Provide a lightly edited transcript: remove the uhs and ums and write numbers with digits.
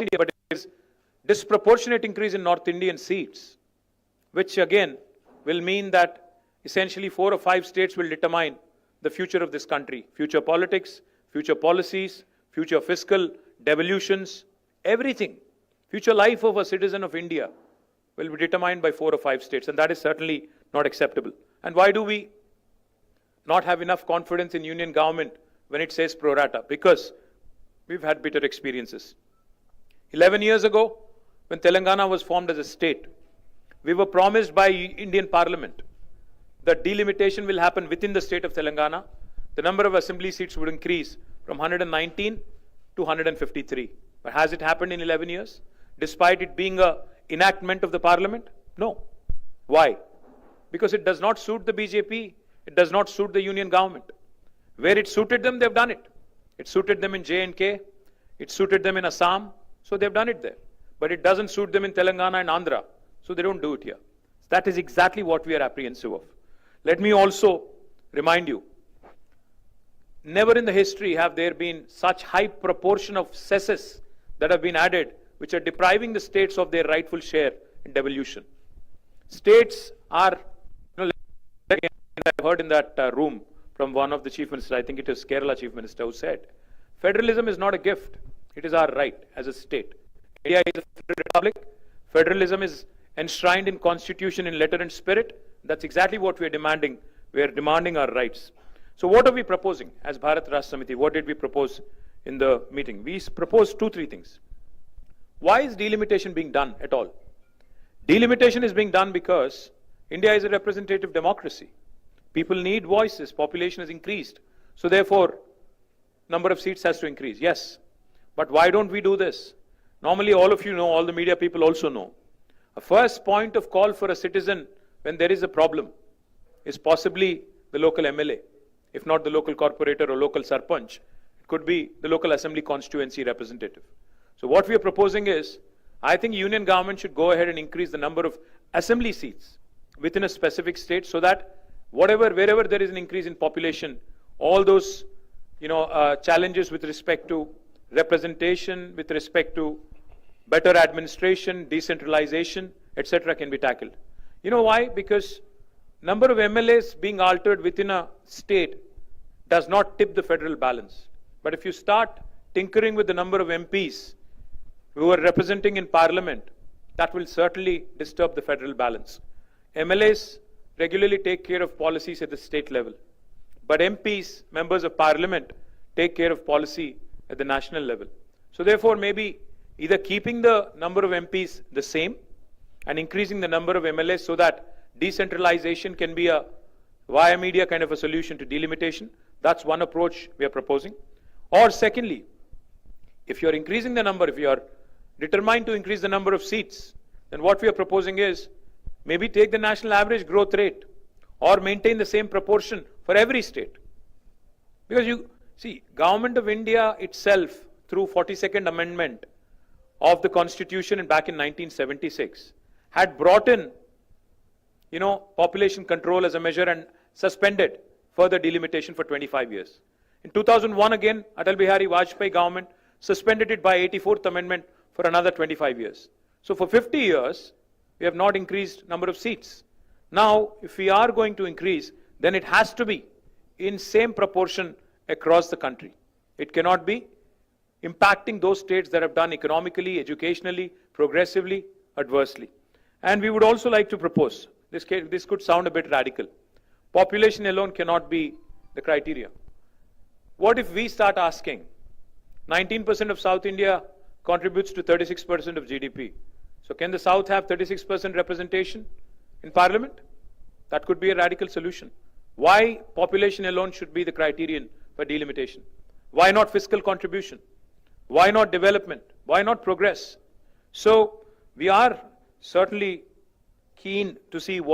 India, but it is disproportionate increase in North Indian seats, which again will mean that essentially 4 or 5 states will determine the future of this country, future politics, future policies, future fiscal devolutions, everything. Future life of a citizen of India will be determined by 4 or 5 states, and that is certainly not acceptable. And why do we not have enough confidence in union government when it says pro rata? Because we've had bitter experiences. 11 years ago, when Telangana was formed as a state, we were promised by Indian Parliament that delimitation will happen within the state of Telangana. The number of assembly seats would increase from 119 to 153. But has it happened in 11 years? Despite it being an enactment of the Parliament? No. Why? Because it does not suit the BJP. It does not suit the union government. Where it suited them, they've done it. It suited them in J&K. It suited them in Assam. So they've done it there. But it doesn't suit them in Telangana and Andhra. So they don't do it here. That is exactly what we are apprehensive of. Let me also remind you, never in the history have there been such high proportion of cesses that have been added, which are depriving the states of their rightful share in devolution. States are, I've heard in that room from one of the chief ministers, I think it is Kerala chief minister, who said, federalism is not a gift, it is our right as a state. India is a federal republic. Federalism is enshrined in constitution in letter and spirit. That's exactly what we are demanding. We are demanding our rights. So what are we proposing as Bharat Rashtra Samiti? What did we propose in the meeting? We proposed 2-3 things. Why is delimitation being done at all? Delimitation is being done because India is a representative democracy. People need voices. Population has increased. So therefore, number of seats has to increase. Yes. But why don't we do this? Normally, all of you know, all the media people also know. A first point of call for a citizen when there is a problem is possibly the local MLA, if not the local corporator or local sarpanch. It could be the local assembly constituency representative. So what we are proposing is, I think union government should go ahead and increase the number of assembly seats within a specific state so that wherever there is an increase in population, all those challenges with respect to representation, with respect to better administration, decentralization, etc. can be tackled. You know why? Because number of MLAs being altered within a state does not tip the federal balance. But if you start tinkering with the number of MPs who are representing in parliament, that will certainly disturb the federal balance. MLAs regularly take care of policies at the state level. But MPs, members of parliament, take care of policy at the national level. So therefore, maybe either keeping the number of MPs the same and increasing the number of MLAs so that decentralization can be a via media kind of a solution to delimitation. That's one approach we are proposing. Or secondly, if you're increasing the number, if you are determined to increase the number of seats, then what we are proposing is maybe take the national average growth rate or maintain the same proportion for every state. Because you see, Government of India itself, through 42nd Amendment of the Constitution and back in 1976, had brought in, population control as a measure and suspended further delimitation for 25 years. In 2001 again, Atal Bihari Vajpayee government suspended it by 84th Amendment for another 25 years. So for 50 years, we have not increased number of seats. Now, if we are going to increase, then it has to be in same proportion across the country. It cannot be impacting those states that have done economically, educationally, progressively, adversely. And we would also like to propose, this could sound a bit radical. Population alone cannot be the criteria. What if we start asking, 19% of South India contributes to 36% of GDP. So can the South have 36% representation in Parliament? That could be a radical solution. Why population alone should be the criterion for delimitation? Why not fiscal contribution? Why not development? Why not progress? So we are certainly keen to see what